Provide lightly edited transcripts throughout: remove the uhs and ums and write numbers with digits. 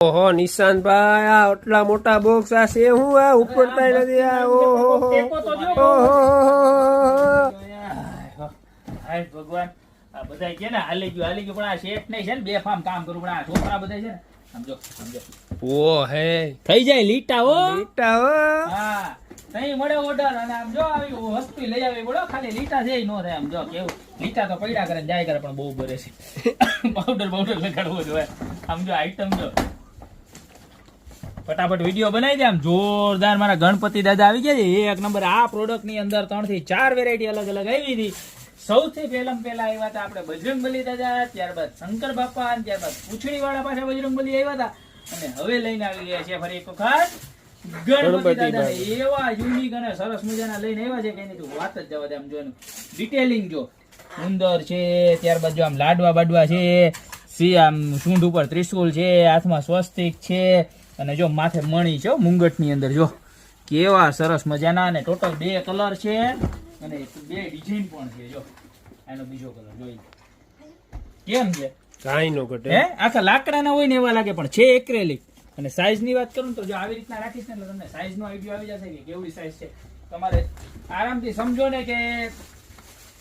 ઓહો નિશાંતભાઈ, આ આટલા મોટા બોક્સ આ છે હું આ ઉપડતા નથી આ. ઓહો ભગવાન આ બધા કે ને હાલી ગયું પણ આ શેઠ નહીં છે ને બે ફામ કામ કરું પણ આ છોકરા બધા છે ને સમજો ઓ હે થઈ જાય લીટા હો હા તઈ મળે ઓર્ડર અને આમ જો આવી વસ્તુ લઈ આવી બોલો ખાલી લીટા છે નો થાય આમ જો કેવું લીટા તો પૈડા કરે જાય કરે પણ બહુ બરે છે પાવડર લગાડવો જોઈએ આમ જો આઈટમ જો ફટાફટ વિડીયો બનાવી દે આમ જોરદાર. મારા ગણપતિ દાદા આવી ગયા છે એક નંબર. આ પ્રોડક્ટ ની અંદર 3 થી 4 વેરાયટી અલગ અલગ આવી હતી. સૌથી પહેલા આવ્યા હતા આપણે બજરંગબલી દાદા, ત્યારબાદ શંકર બાપા, ત્યારબાદ પૂંછડી વાળા પાછા બજરંગબલી આવ્યા હતા અને હવે લઈને આવી ગયા છે ફરી એક વખત ગણપતિ દાદા. એવા યુનિક અને સરસ મજાના લઈને આવ્યા છે કે એની તું વાત જ જવા દે. આમ જો ડિટેલિંગ જો ઉંદર છે, ત્યારબાદ જો આમ લાડવા બાડવા છે, આમ સૂંઢ ઉપર ત્રિશુલ છે, હાથમાં સ્વસ્તિક છે અને જો માથે મણી છે મુંગટ ની અંદર જો કેવા સરસ મજાના. અને ટોટલ 2 કલર છે અને 2 ડિઝાઇન પણ છે. જો આનો બીજો કલર જોઈ કેમ છે, કાઈ નો ઘટે હે આખા લાકડાના હોય ને એવા લાગે પણ છે એક્રેલિક. અને સાઈઝ ની વાત કરું તો જો આવી રીતના રાખીશ ને એટલે તમને સાઈઝ નો આઈડિયા આવી જશે કે કેવડી સાઈઝ છે. તમારે આરામથી સમજો ને કે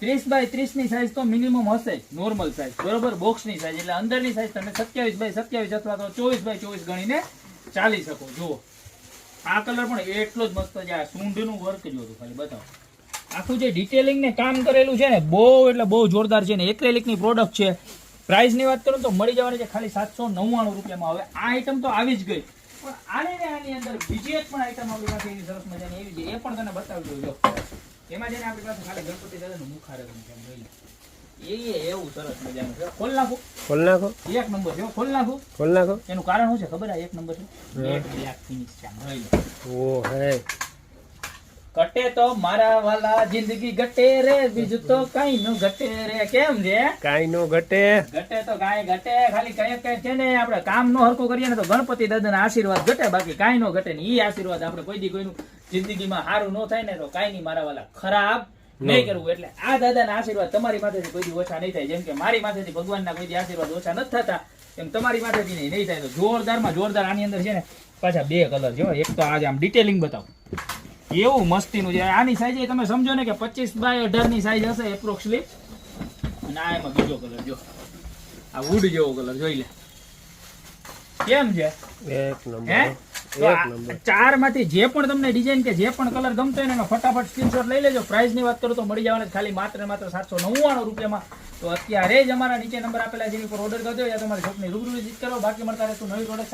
30 બાય 30 ની સાઈઝ તો મિનિમમ હશે, નોર્મલ સાઈઝ બરોબર. બોક્સ ની સાઈઝ એટલે અંદરની સાઈઝ તમે 27 બાય 27 અથવા તો 24 બાય 24 ગણીને ચાલી શકો. જુઓ આ કલર પણ એટલો જ મસ્ત છે. આ સૂંઢનું વર્ક જોતું ખાલી બતાવો. આખું જે ડિટેલિંગ ને કામ કરેલું છે ને બહુ એટલે બહુ જોરદાર છે ને એક્રેલિક ની પ્રોડક્ટ છે. પ્રાઇસ ની વાત કરું તો મળી જવાની છે ખાલી 799 રૂપિયામાં. હવે આ આઈટમ તો આવી જ ગઈ પણ આની ને આની અંદર બીજી એક પણ આઈટમ આપણી પાસે એવી સરસ મજાની એવી છે એ પણ તને બતાવી દઉં. એમાં છે ને આપણી પાસે ખાલી ગણપતિ દાદાનું મુખારક એવું સરસ મજાનું છે. ખોલ નાખો એક નંબર છે. ખોલ નાખો. એનું કારણ શું છે ખબર? આ એક નંબર છે બ્લેક ફિનિશ છે. ઓ હે ઘટે તો મારા વાલા જિંદગી ઘટે રે, બીજું તો કઈ નો ઘટે રે. કેમ છે? કાઈ નો ઘટે તો કાંઈ ઘટે. ખાલી કઈ છે ને આપણે કામ નો હરકો કરીએ ને તો ગણપતિ દાદાના આશીર્વાદ ઘટે, બાકી કાઈ નો ઘટે ને. ઈ આશીર્વાદ આપણે કોઈ દી કોઈનું જિંદગીમાં સારું ન થાય ને તો કાઈ નહીં મારા વાલા, ખરાબ નહીં કરવું. એટલે આ દાદાના આશીર્વાદ તમારી માથેથી કોઈ દી ઓછા નહીં થાય. જેમ કે મારી માથેથી ભગવાનના કોઈ દી આશીર્વાદ ઓછા નથી થતા એમ તમારી માથેથી નહીં થાય. તો જોરદારમાં જોરદાર આની અંદર છે ને પાછા 2 કલર જો. એક તો આજે આમ ડિટેલિંગ બતાવો એવું મસ્તીનું છે. આની સાઈઝ તમે સમજો ને કે 25 બાય 18 ની સાઈઝ હશે એપ્રોક્સલી. અને આ એમાં બીજો કલર જો આ વુડ જેવો કલર જોઈ લે કેમ છે. એક નંબર. 4 માંથી જે પણ તમને ડિઝાઇન કે જે પણ કલર ગમતો હોય ને એનો ફટાફટ સ્ક્રીનશોટ લઈ લેજો. પ્રાઇસ ની વાત કરું તો મળી જવાના ખાલી માત્ર 799 રૂપિયામાં. તો અત્યારે જ અમારા નીચે નંબર આપેલા છે એની પર ઓર્ડર કરજો યા તમારી શોપની રૂબરૂ વિઝિટ કરો. બાકી મળતા રહેશું નવી પ્રોડક્ટ.